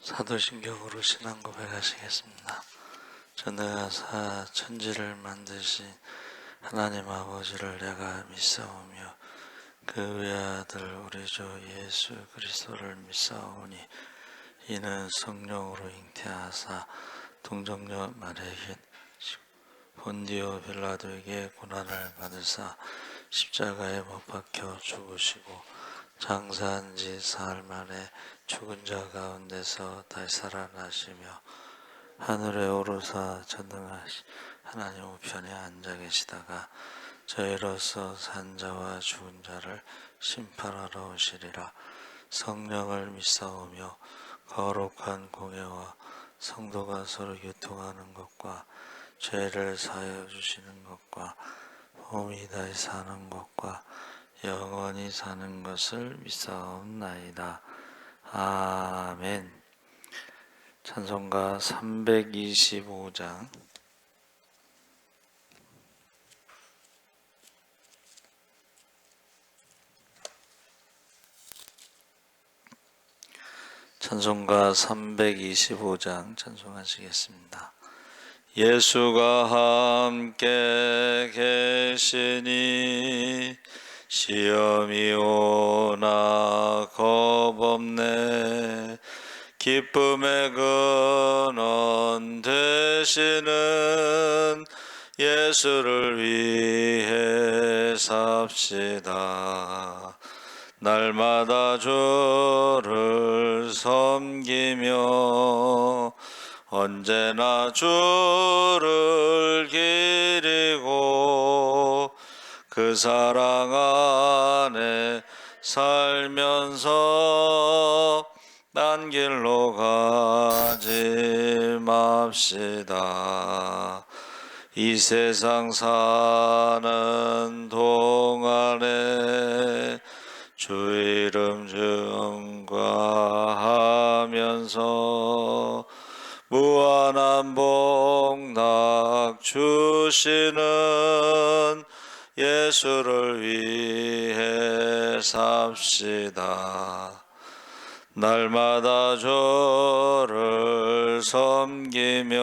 사도신경으로 신앙 고백하시겠습니다. 전능하사 천지를 만드신 하나님 아버지를 내가 믿사오며 그 외아들 우리 주 예수 그리스도를 믿사오니 이는 성령으로 잉태하사 동정녀 마리아에게 본디오 빌라도에게 고난을 받으사 십자가에 못 박혀 죽으시고 장사한 지 사흘 만에 죽은 자 가운데서 다시 살아나시며 하늘에 오르사 전능하신 하나님 우편에 앉아 계시다가 저희로서 산 자와 죽은 자를 심판하러 오시리라. 성령을 믿사오며 거룩한 공예와 성도가 서로 교통하는 것과 죄를 사하여 주시는 것과 몸이 다시 사는 것과 영원히 사는 것을 믿사옵나이다. 아멘. 찬송가 325장. 찬송가 325장 찬송하시겠습니다. 예수가 함께 계시니 시험이 오나 겁없네. 기쁨의 근원 되시는 예수를 위해 삽시다. 날마다 주를 섬기며 언제나 주를 기리고 그 사랑 안에 살면서 딴 길로 가지 맙시다. 이 세상 사는 동안에 주 이름 증거하면서 무한한 복락 주시는 예수를 위해 삽시다. 날마다 주를 섬기며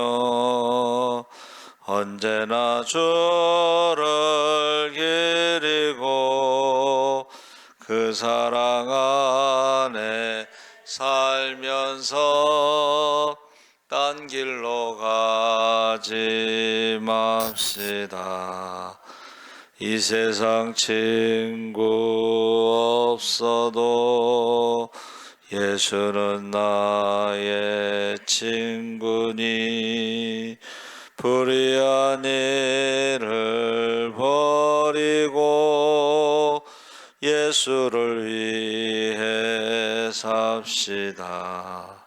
언제나 주를 기리고 그 사랑 안에 살면서 딴 길로 가지 맙시다. 이 세상 친구 없어도 예수는 나의 친구니 불의한 일을 버리고 예수를 위해 삽시다.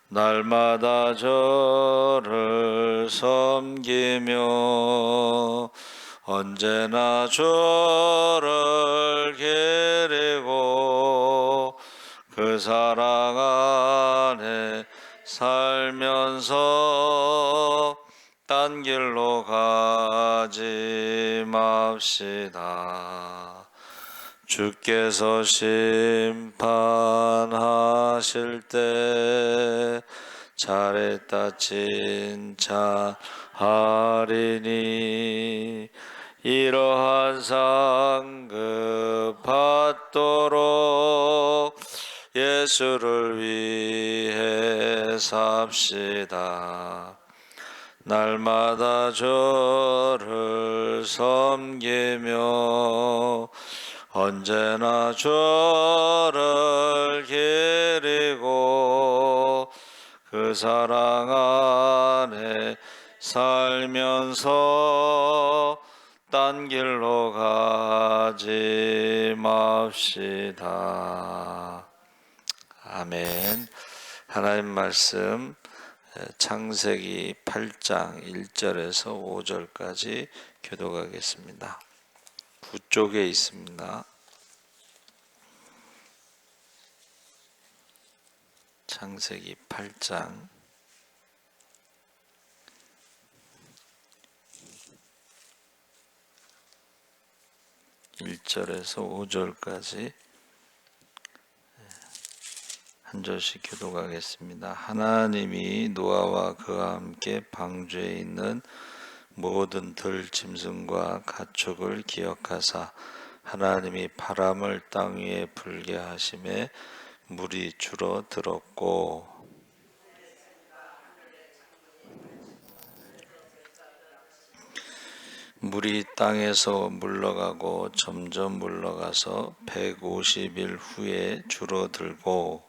날마다 저를 섬기며 언제나 저를 기리고 그 사랑 안에 살면서 딴 길로 가지 맙시다. 주께서 심판하실 때 잘했다 칭찬하리니 이러한 상급 받도록 예수를 위해 삽시다. 날마다 저를 섬기며 언제나 저를 기리고 그 사랑 안에 살면서 딴 길로 가지 맙시다. 아멘. 하나님 말씀 창세기 8장 1절에서 5절까지 교독하겠습니다. 북쪽에 있습니다. 창세기 8장 1절에서 5절까지 한 절씩 교독하겠습니다. 하나님이 노아와 그와 함께 방주에 있는 모든 들짐승과 가축을 기억하사 하나님이 바람을 땅 위에 불게 하심에 물이 줄어들었고 물이 땅에서 물러가고 점점 물러가서 150일 후에 줄어들고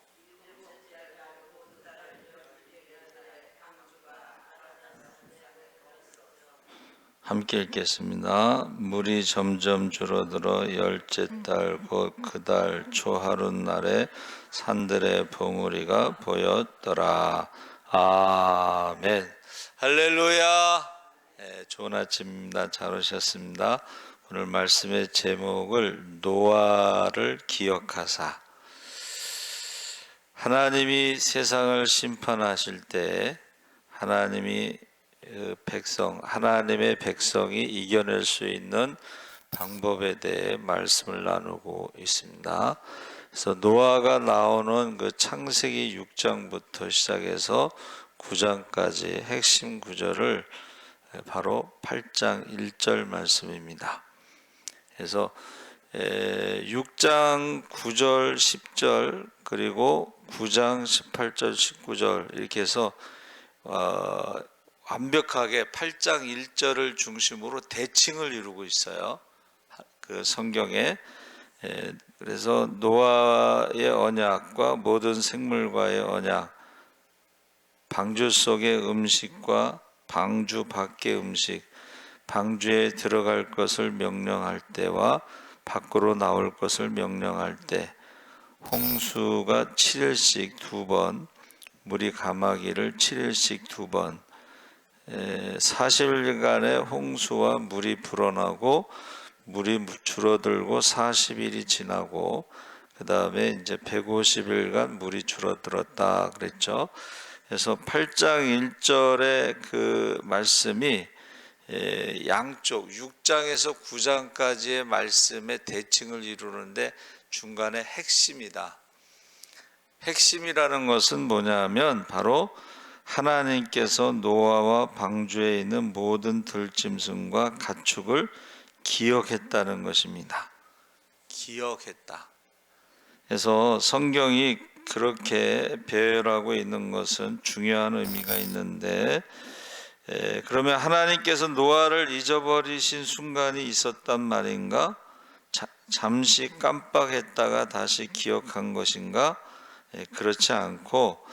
함께 읽겠습니다. 물이 점점 줄어들어 열째 달 곧 그 달 초하룻날에 산들의 봉우리가 보였더라. 아멘. 할렐루야. 네, 좋은 아침입니다. 잘 오셨습니다. 오늘 말씀의 제목을 노아를 기억하사. 하나님이 세상을 심판하실 때 하나님의 백성이 이겨낼 수 있는 방법에 대해 말씀을 나누고 있습니다. 그래서 노아가 나오는 그 창세기 6장부터 시작해서 9장까지 핵심 구절을 바로 8장 1절 말씀입니다. 그래서 6장 9절 10절 그리고 9장 18절 19절 이렇게 해서 완벽하게 8장 1절을 중심으로 대칭을 이루고 있어요. 그 성경에. 그래서 노아의 언약과 모든 생물과의 언약, 방주 속의 음식과 방주 밖의 음식, 방주에 들어갈 것을 명령할 때와 밖으로 나올 것을 명령할 때, 홍수가 7일씩 2번, 물이 감하기를 7일씩 2번, 40일간의 홍수와 물이 불어나고 물이 줄어들고 40일이 지나고 그 다음에 이제 150일간 물이 줄어들었다 그랬죠. 그래서 8장 1절의 그 말씀이 양쪽 6장에서 9장까지의 말씀의 대칭을 이루는데 중간에 핵심이다. 핵심이라는 것은 뭐냐면 바로 하나님께서 노아와 방주에 있는 모든 들짐승과 가축을 기억했다는 것입니다. 기억했다. 그래서 성경이 그렇게 배열하고 있는 것은 중요한 의미가 있는데, 그러면 하나님께서 노아를 잊어버리신 순간이 있었단 말인가? 잠시 깜빡했다가 다시 기억한 것인가? 그렇지 않고,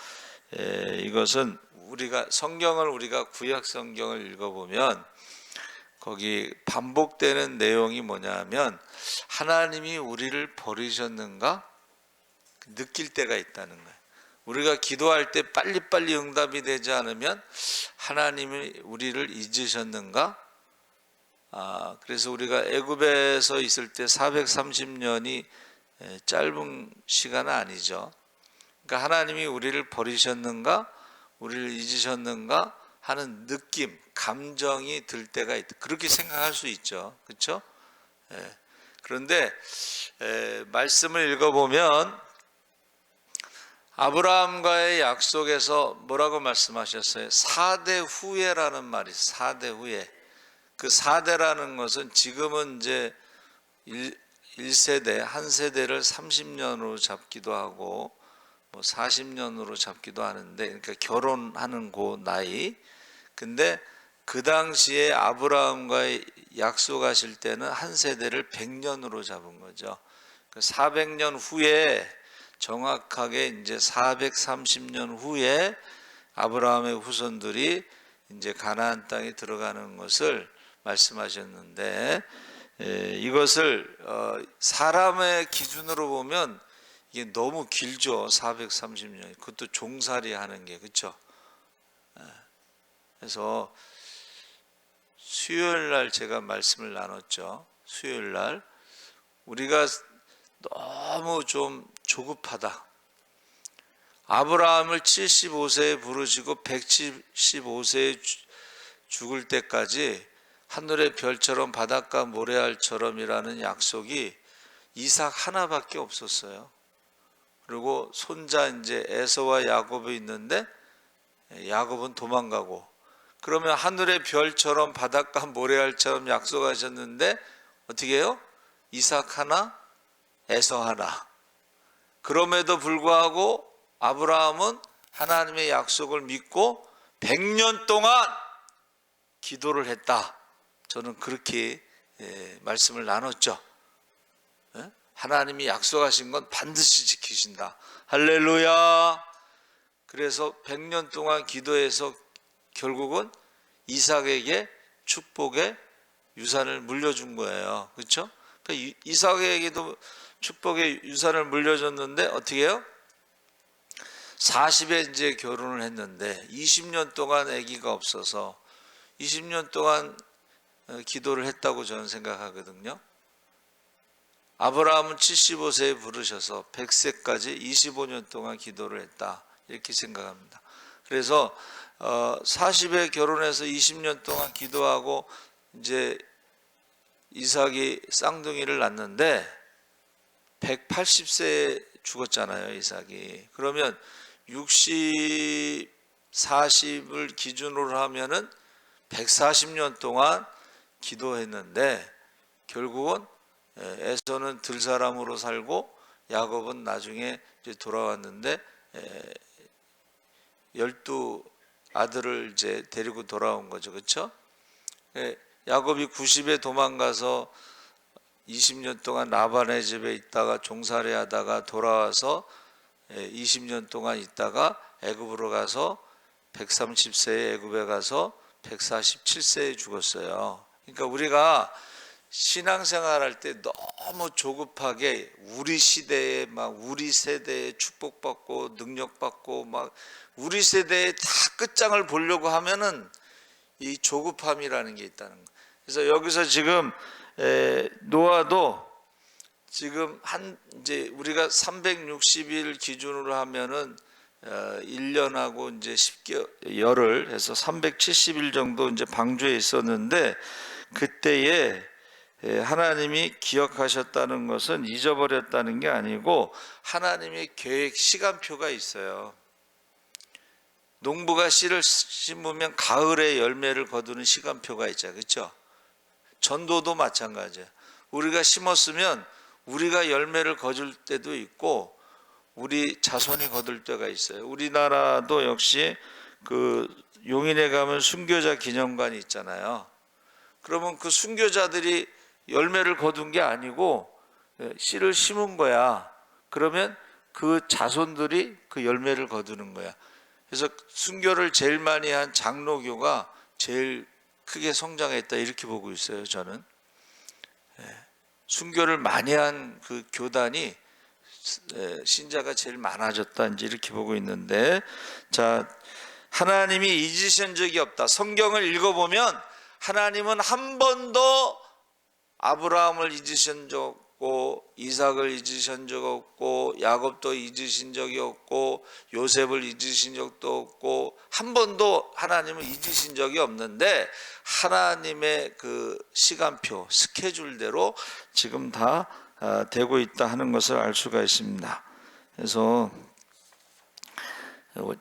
이것은 우리가 구약 성경을 읽어보면 거기 반복되는 내용이 뭐냐면 하나님이 우리를 버리셨는가 느낄 때가 있다는 거예요. 우리가 기도할 때 빨리빨리 응답이 되지 않으면 하나님이 우리를 잊으셨는가? 그래서 우리가 애굽에서 있을 때 430년이 짧은 시간은 아니죠. 그러니까 하나님이 우리를 버리셨는가? 우리를 잊으셨는가? 하는 느낌, 감정이 들 때가 있다. 그렇게 생각할 수 있죠. 그렇죠? 그런데 말씀을 읽어보면 아브라함과의 약속에서 뭐라고 말씀하셨어요? 4대 후예라는 말이 4대 후예. 그 4대라는 것은 지금은 이제 1세대, 한 세대를 30년으로 잡기도 하고 뭐 40년으로 잡기도 하는데, 그러니까 결혼하는 그 나이. 근데 그 당시에 아브라함과의 약속하실 때는 한 세대를 100년으로 잡은 거죠. 400년 후에 정확하게 이제 430년 후에 아브라함의 후손들이 이제 가나안 땅에 들어가는 것을 말씀하셨는데, 이것을 사람의 기준으로 보면 이게 너무 길죠. 430년. 그것도 종살이 하는 게, 그렇죠? 그래서 수요일 날 제가 말씀을 나눴죠. 수요일 날 우리가 너무 좀 조급하다. 아브라함을 75세에 부르시고 175세에 죽을 때까지 하늘의 별처럼 바닷가 모래알처럼이라는 약속이 이삭 하나밖에 없었어요. 그리고 손자 이제 에서와 야곱이 있는데 야곱은 도망가고, 그러면 하늘의 별처럼 바닷가 모래알처럼 약속하셨는데 어떻게 해요? 이삭 하나, 에서 하나. 그럼에도 불구하고 아브라함은 하나님의 약속을 믿고 100년 동안 기도를 했다. 저는 그렇게 말씀을 나눴죠. 하나님이 약속하신 건 반드시 지키신다. 할렐루야. 그래서 100년 동안 기도해서 결국은 이삭에게 축복의 유산을 물려준 거예요. 그렇죠? 그러니까 이삭에게도 축복의 유산을 물려줬는데 어떻게 해요? 40에 이제 결혼을 했는데 20년 동안 아기가 없어서 20년 동안 기도를 했다고 저는 생각하거든요. 아브라함은 75세에 부르셔서 100세까지 25년 동안 기도를 했다, 이렇게 생각합니다. 그래서 40에 결혼해서 20년 동안 기도하고 이제 이삭이 쌍둥이를 낳는데 180세에 죽었잖아요, 이삭이. 그러면 60, 40을 기준으로 하면은 140년 동안 기도했는데 결국은 에서는 들사람으로 살고 야곱은 나중에 이제 돌아왔는데 12 아들을 이제 데리고 돌아온 거죠. 그렇죠? 야곱이 90에 도망가서 20년 동안 라반의 집에 있다가 종살이 하다가 돌아와서 20년 동안 있다가 애굽으로 가서 130세에 애굽에 가서 147세에 죽었어요. 그러니까 우리가 신앙생활 할 때 너무 조급하게 우리 시대에 막 우리 세대에 축복받고 능력받고 막 우리 세대에 다 끝장을 보려고 하면은 이 조급함이라는 게 있다는 거. 그래서 여기서 지금 노아도 지금 이제 우리가 360일 기준으로 하면은 1년하고 이제 10개월을 해서 370일 정도 이제 방주에 있었는데 그때에 하나님이 기억하셨다는 것은 잊어버렸다는 게 아니고 하나님의 계획 시간표가 있어요. 농부가 씨를 심으면 가을에 열매를 거두는 시간표가 있죠. 그렇죠? 전도도 마찬가지예요. 우리가 심었으면 우리가 열매를 거둘 때도 있고 우리 자손이 거둘 때가 있어요. 우리나라도 역시 그 용인에 가면 순교자 기념관이 있잖아요. 그러면 그 순교자들이 열매를 거둔 게 아니고 씨를 심은 거야. 그러면 그 자손들이 그 열매를 거두는 거야. 그래서 순교를 제일 많이 한 장로교가 제일 크게 성장했다, 이렇게 보고 있어요. 저는 순교를 많이 한 그 교단이 신자가 제일 많아졌다, 이제 이렇게 보고 있는데, 자, 하나님이 잊으신 적이 없다. 성경을 읽어보면 하나님은 한 번도 아브라함을 잊으신 적 없고 이삭을 잊으신 적 없고 야곱도 잊으신 적이 없고 요셉을 잊으신 적도 없고 한 번도 하나님을 잊으신 적이 없는데 하나님의 그 시간표 스케줄대로 지금 다 되고 있다 하는 것을 알 수가 있습니다. 그래서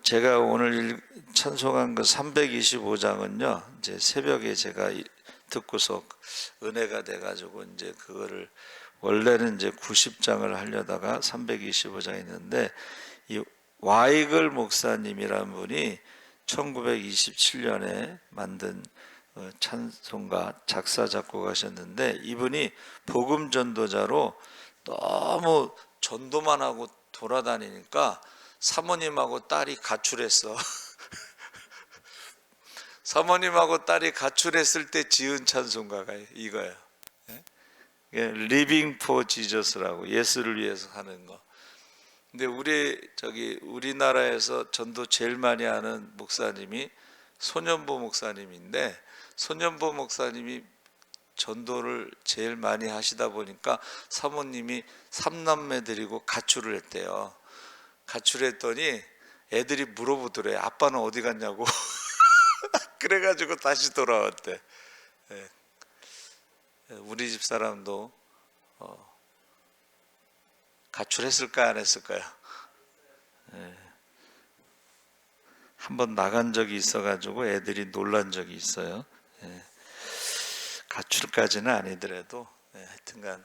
제가 오늘 찬송한 그 325장은요, 이제 새벽에 제가 듣고서 은혜가 돼가지고 이제 그거를 원래는 이제 90장을 하려다가 325장 했는데, 이 와이글 목사님이라는 분이 1927년에 만든 찬송가 작사 작곡하셨는데, 이분이 복음 전도자로 너무 전도만 하고 돌아다니니까 사모님하고 딸이 가출했어. 사모님하고 딸이 가출했을 때 지은 찬송가가 이거예요. Living for Jesus라고, 예수를 위해서 하는 거. 근데 우리나라에서 전도 제일 많이 하는 목사님이 손연보 목사님인데, 손연보 목사님이 전도를 제일 많이 하시다 보니까 사모님이 3남매 데리고 가출을 했대요. 가출했더니 애들이 물어보더래. 아빠는 어디 갔냐고. 그래가지고 다시 돌아왔대. 우리 집 사람도 가출했을까 안 했을까요? 한번 나간 적이 있어가지고 애들이 놀란 적이 있어요. 예. 가출까지는 아니더라도 하여튼간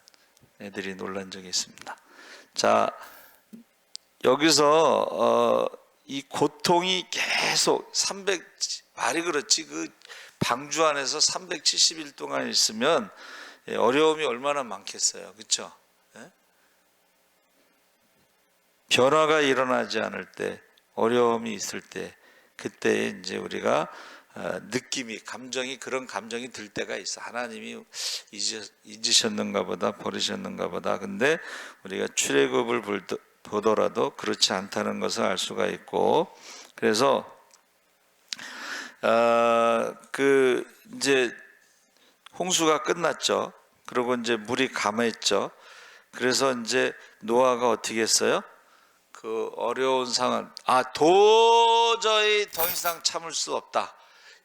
애들이 놀란 적이 있습니다. 자, 여기서 이 고통이 계속 말이 그렇지, 그 방주 안에서 370일 동안 있으면 어려움이 얼마나 많겠어요. 그렇죠? 변화가 일어나지 않을 때, 어려움이 있을 때, 그때 이제 우리가 감정이, 그런 감정이 들 때가 있어. 하나님이 잊으셨는가 보다, 버리셨는가 보다. 근데 우리가 출애굽을 보더라도 그렇지 않다는 것을 알 수가 있고, 그래서 이제 홍수가 끝났죠. 그리고 이제 물이 감했죠. 그래서 이제 노아가 어떻게 했어요? 그 어려운 상황, 도저히 더 이상 참을 수 없다.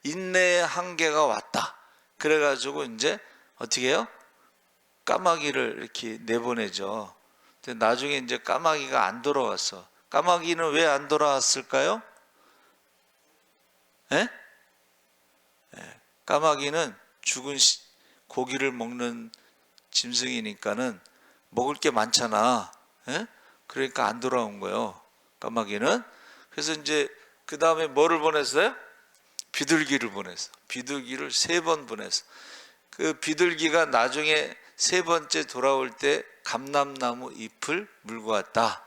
인내의 한계가 왔다. 그래가지고 이제 어떻게 해요? 까마귀를 이렇게 내보내죠. 근데 나중에 이제 까마귀가 안 돌아왔어. 까마귀는 왜 안 돌아왔을까요? 예? 까마귀는 죽은 고기를 먹는 짐승이니까는 먹을 게 많잖아. 예? 그러니까 안 돌아온 거예요, 까마귀는. 그래서 이제 그 다음에 뭐를 보냈어요? 비둘기를 보냈어. 비둘기를 3번 보냈어. 그 비둘기가 나중에 3번째 돌아올 때 감람나무 잎을 물고 왔다.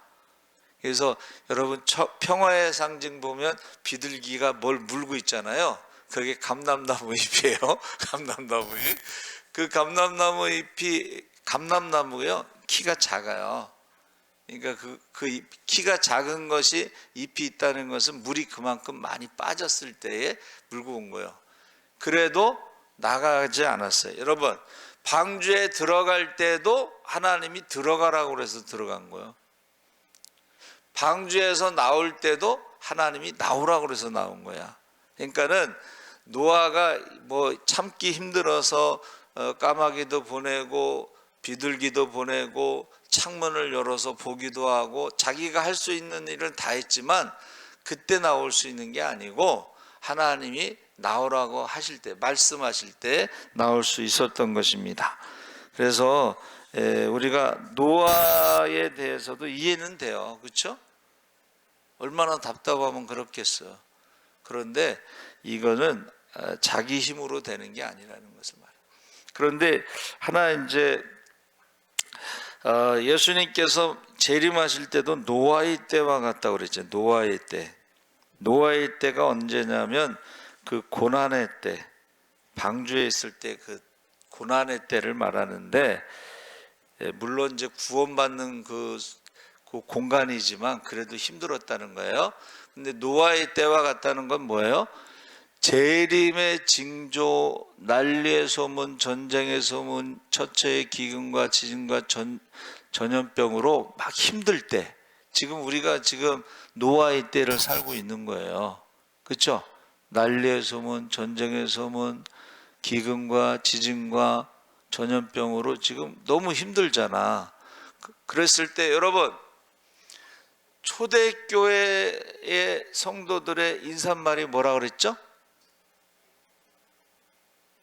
그래서 여러분 평화의 상징 보면 비둘기가 뭘 물고 있잖아요. 그게 감람나무 잎이에요. 감람나무 잎. 그 감람나무 잎이, 감람나무요, 키가 작아요. 그러니까 그 키가 작은 것이, 잎이 있다는 것은 물이 그만큼 많이 빠졌을 때에 물고 온 거예요. 그래도 나가지 않았어요. 여러분, 방주에 들어갈 때도 하나님이 들어가라고 그래서 들어간 거예요. 방주에서 나올 때도 하나님이 나오라고 그래서 나온 거야. 그러니까는 노아가 뭐 참기 힘들어서 까마귀도 보내고 비둘기도 보내고 창문을 열어서 보기도 하고 자기가 할 수 있는 일을 다 했지만 그때 나올 수 있는 게 아니고 하나님이 나오라고 하실 때, 말씀하실 때 나올 수 있었던 것입니다. 그래서 우리가 노아에 대해서도 이해는 돼요. 그렇죠? 얼마나 답답하면 그렇겠어. 그런데 이거는 자기 힘으로 되는 게 아니라는 것을 말해요. 그런데 하나 이제 예수님께서 재림하실 때도 노아의 때와 같다고 그랬죠. 노아의 때. 노아의 때가 언제냐면 그 고난의 때, 방주에 있을 때 그 고난의 때를 말하는데, 물론 이제 구원받는 그 공간이지만 그래도 힘들었다는 거예요. 근데 노아의 때와 같다는 건 뭐예요? 재림의 징조, 난리의 소문, 전쟁의 소문, 처처의 기근과 지진과 전염병으로 막 힘들 때, 지금 우리가 지금 노아의 때를 살고 있는 거예요. 그렇죠? 난리의 소문, 전쟁의 소문, 기근과 지진과 전염병으로 지금 너무 힘들잖아. 그랬을 때 여러분, 초대교회의 성도들의 인사말이 뭐라 그랬죠?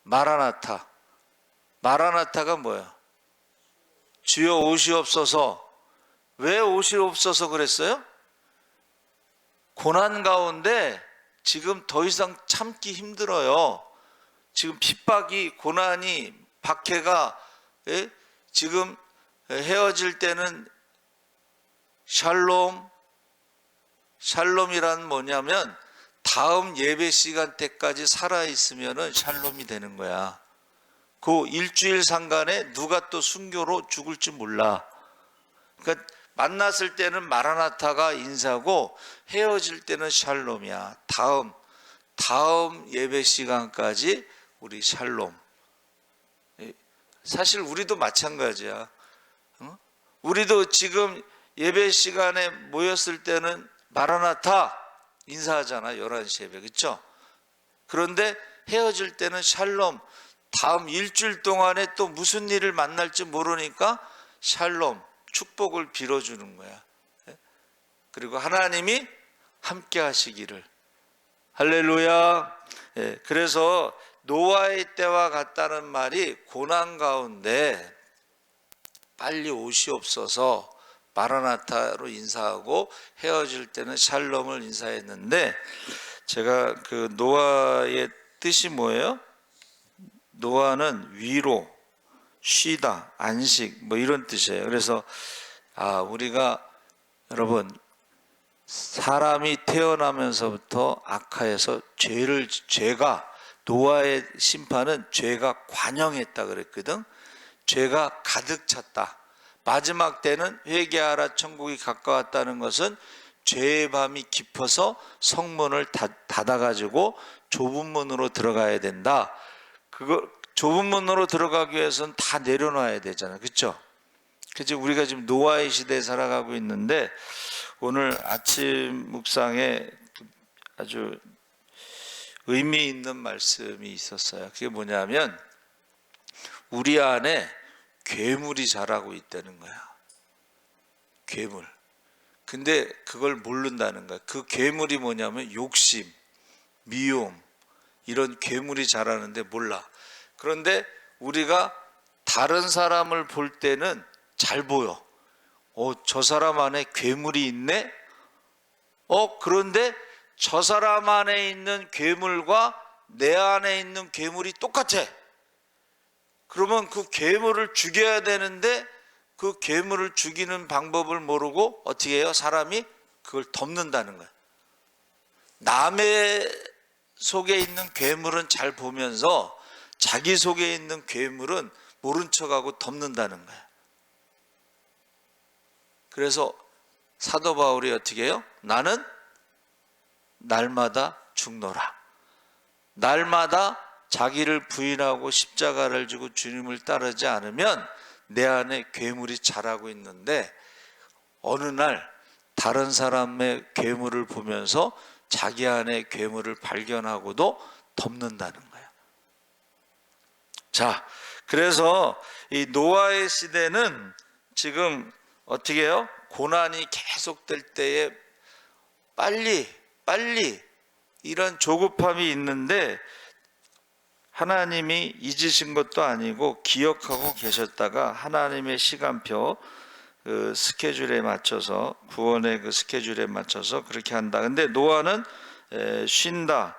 마라나타. 마라나타가 뭐야? 주여 오시옵소서. 왜 오시옵소서 그랬어요? 고난 가운데 지금 더 이상 참기 힘들어요. 지금 핍박이, 고난이, 박해가, 지금 헤어질 때는 샬롬이란 뭐냐면 다음 예배 시간 때까지 살아있으면 샬롬이 되는 거야. 그 일주일 상간에 누가 또 순교로 죽을지 몰라. 그러니까 만났을 때는 마라나타가 인사고 헤어질 때는 샬롬이야. 다음 예배 시간까지 우리 샬롬. 사실 우리도 마찬가지야. 우리도 지금 예배 시간에 모였을 때는 마라나타 인사하잖아. 11시 예배. 그렇죠? 그런데 헤어질 때는 샬롬. 다음 일주일 동안에 또 무슨 일을 만날지 모르니까 샬롬, 축복을 빌어주는 거야. 그리고 하나님이 함께 하시기를, 할렐루야. 예, 그래서 노아의 때와 같다는 말이 고난 가운데 빨리 오시옵소서 마라나타로 인사하고 헤어질 때는 샬롬을 인사했는데, 제가 그 노아의 뜻이 뭐예요? 노아는 위로, 쉬다, 안식 뭐 이런 뜻이에요. 그래서 우리가 여러분 사람이 태어나면서부터 악하여서 죄가 노아의 심판은 죄가 관영했다 그랬거든. 죄가 가득 찼다. 마지막 때는 회개하라 천국이 가까웠다는 것은 죄의 밤이 깊어서 성문을 닫아가지고 좁은 문으로 들어가야 된다. 그거 좁은 문으로 들어가기 위해서는 다 내려놔야 되잖아, 그렇죠? 그래서 우리가 지금 노아의 시대에 살아가고 있는데, 오늘 아침 묵상에 아주 의미 있는 말씀이 있었어요. 그게 뭐냐면 우리 안에 괴물이 자라고 있다는 거야. 괴물. 근데 그걸 모른다는 거야. 그 괴물이 뭐냐면 욕심, 미움, 이런 괴물이 자라는데 몰라. 그런데 우리가 다른 사람을 볼 때는 잘 보여. 저 사람 안에 괴물이 있네? 그런데 저 사람 안에 있는 괴물과 내 안에 있는 괴물이 똑같아. 그러면 그 괴물을 죽여야 되는데 그 괴물을 죽이는 방법을 모르고 어떻게 해요? 사람이 그걸 덮는다는 거야. 남의 속에 있는 괴물은 잘 보면서 자기 속에 있는 괴물은 모른 척하고 덮는다는 거야. 그래서 사도 바울이 어떻게 해요? 나는 날마다 죽노라. 날마다 자기를 부인하고 십자가를 지고 주님을 따르지 않으면 내 안에 괴물이 자라고 있는데, 어느 날 다른 사람의 괴물을 보면서 자기 안에 괴물을 발견하고도 덮는다는 거예요. 자, 그래서 이 노아의 시대는 지금 어떻게 해요? 고난이 계속될 때에 빨리 이런 조급함이 있는데, 하나님이 잊으신 것도 아니고 기억하고 계셨다가 하나님의 시간표 그 스케줄에 맞춰서, 구원의 그 스케줄에 맞춰서 그렇게 한다. 근데 노아는 쉰다,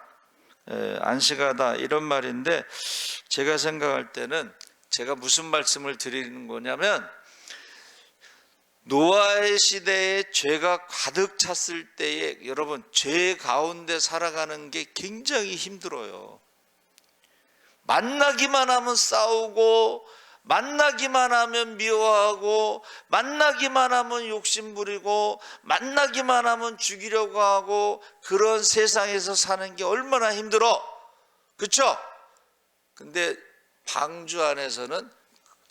안식하다 이런 말인데, 제가 생각할 때는 제가 무슨 말씀을 드리는 거냐면, 노아의 시대에 죄가 가득 찼을 때에 여러분 죄 가운데 살아가는 게 굉장히 힘들어요. 만나기만 하면 싸우고, 만나기만 하면 미워하고, 만나기만 하면 욕심부리고, 만나기만 하면 죽이려고 하고, 그런 세상에서 사는 게 얼마나 힘들어, 그렇죠? 근데 방주 안에서는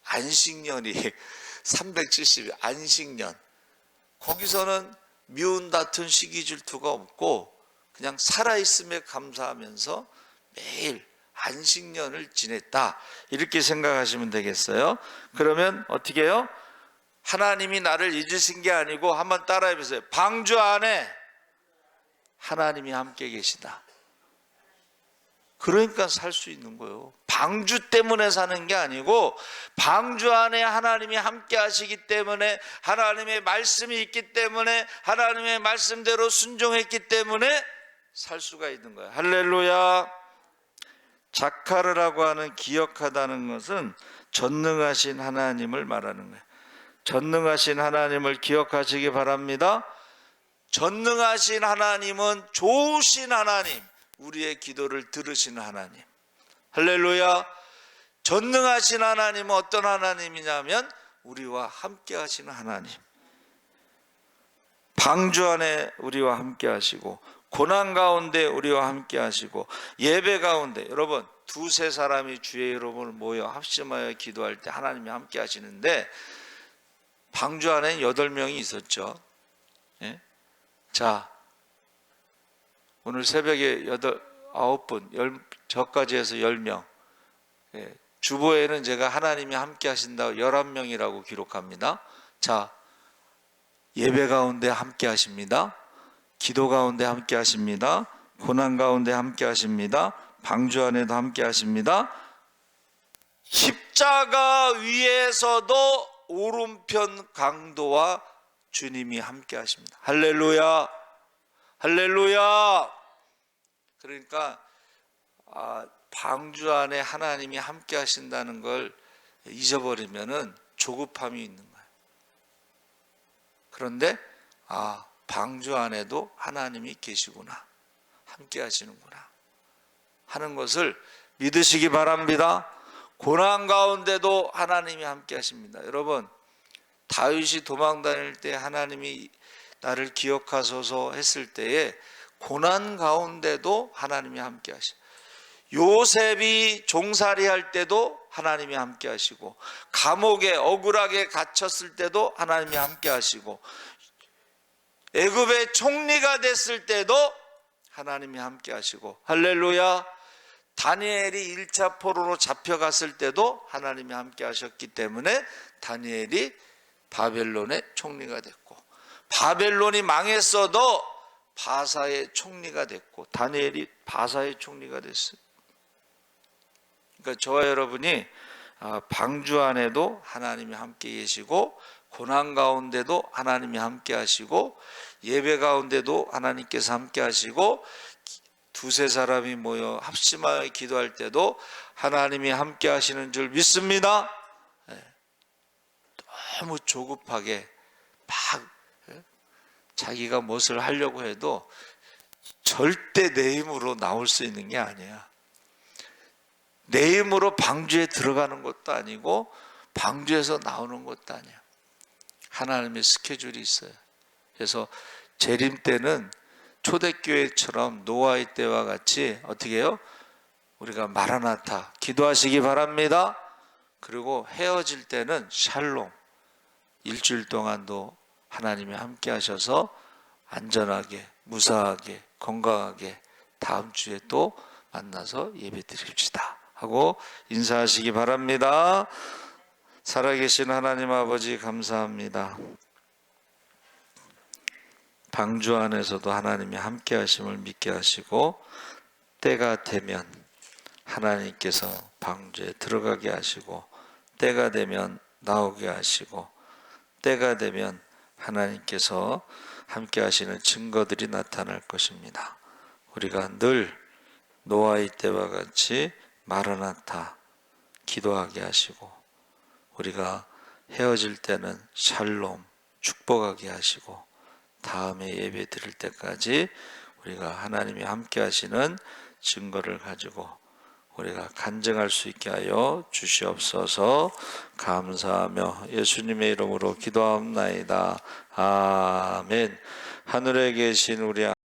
안식년이 370일 안식년, 거기서는 미운 다툰 시기 질투가 없고 그냥 살아있음에 감사하면서 매일 안식년을 지냈다, 이렇게 생각하시면 되겠어요. 그러면 어떻게 해요? 하나님이 나를 잊으신 게 아니고, 한번 따라해 보세요. 방주 안에 하나님이 함께 계시다. 그러니까 살 수 있는 거예요. 방주 때문에 사는 게 아니고, 방주 안에 하나님이 함께 하시기 때문에, 하나님의 말씀이 있기 때문에, 하나님의 말씀대로 순종했기 때문에 살 수가 있는 거예요. 할렐루야. 자카르라고 하는 기억하다는 것은 전능하신 하나님을 말하는 거예요. 전능하신 하나님을 기억하시기 바랍니다. 전능하신 하나님은 좋으신 하나님, 우리의 기도를 들으시는 하나님. 할렐루야. 전능하신 하나님은 어떤 하나님이냐면 우리와 함께 하시는 하나님. 방주 안에 우리와 함께 하시고, 고난 가운데 우리와 함께 하시고, 예배 가운데, 여러분 두세 사람이 주의 이름을 모여 합심하여 기도할 때 하나님이 함께 하시는데, 방주 안에는 8명이 있었죠. 예? 자, 오늘 새벽에 9분, 저까지 해서 10명. 예, 주보에는 제가 하나님이 함께 하신다고 11명이라고 기록합니다. 자, 예배 가운데 함께 하십니다. 기도 가운데 함께 하십니다. 고난 가운데 함께 하십니다. 방주 안에도 함께 하십니다. 십자가 위에서도 오른편 강도와 주님이 함께 하십니다. 할렐루야, 할렐루야. 그러니까 방주 안에 하나님이 함께 하신다는 걸 잊어버리면은 조급함이 있는 거예요. 그런데 방주 안에도 하나님이 계시구나, 함께 하시는구나 하는 것을 믿으시기 바랍니다. 고난 가운데도 하나님이 함께 하십니다. 여러분, 다윗이 도망 다닐 때 하나님이 나를 기억하소서 했을 때에 고난 가운데도 하나님이 함께 하시고, 요셉이 종살이 할 때도 하나님이 함께 하시고, 감옥에 억울하게 갇혔을 때도 하나님이 함께 하시고, 애굽의 총리가 됐을 때도 하나님이 함께 하시고, 할렐루야. 다니엘이 1차 포로로 잡혀갔을 때도 하나님이 함께 하셨기 때문에 다니엘이 바벨론의 총리가 됐고, 바벨론이 망했어도 바사의 총리가 됐고, 다니엘이 바사의 총리가 됐어요. 그러니까 저와 여러분이 방주 안에도 하나님이 함께 계시고, 고난 가운데도 하나님이 함께 하시고, 예배 가운데도 하나님께서 함께 하시고, 두세 사람이 모여 합심하여 기도할 때도 하나님이 함께 하시는 줄 믿습니다. 너무 조급하게 막 자기가 무엇을 하려고 해도 절대 내 힘으로 나올 수 있는 게 아니야. 내 힘으로 방주에 들어가는 것도 아니고 방주에서 나오는 것도 아니야. 하나님의 스케줄이 있어요. 그래서 재림 때는 초대교회처럼 노아의 때와 같이 어떻게 해요? 우리가 마라나타 기도하시기 바랍니다. 그리고 헤어질 때는 샬롬, 일주일 동안도 하나님이 함께 하셔서 안전하게, 무사하게, 건강하게 다음 주에 또 만나서 예배 드립시다 하고 인사하시기 바랍니다. 살아계신 하나님 아버지 감사합니다. 방주 안에서도 하나님이 함께 하심을 믿게 하시고, 때가 되면 하나님께서 방주에 들어가게 하시고, 때가 되면 나오게 하시고, 때가 되면 하나님께서 함께 하시는 증거들이 나타날 것입니다. 우리가 늘 노아의 때와 같이 마라나타 기도하게 하시고, 우리가 헤어질 때는 샬롬 축복하게 하시고, 다음에 예배 드릴 때까지 우리가 하나님이 함께 하시는 증거를 가지고 우리가 간증할 수 있게 하여 주시옵소서. 감사하며 예수님의 이름으로 기도하옵나이다. 아멘. 하늘에 계신 우리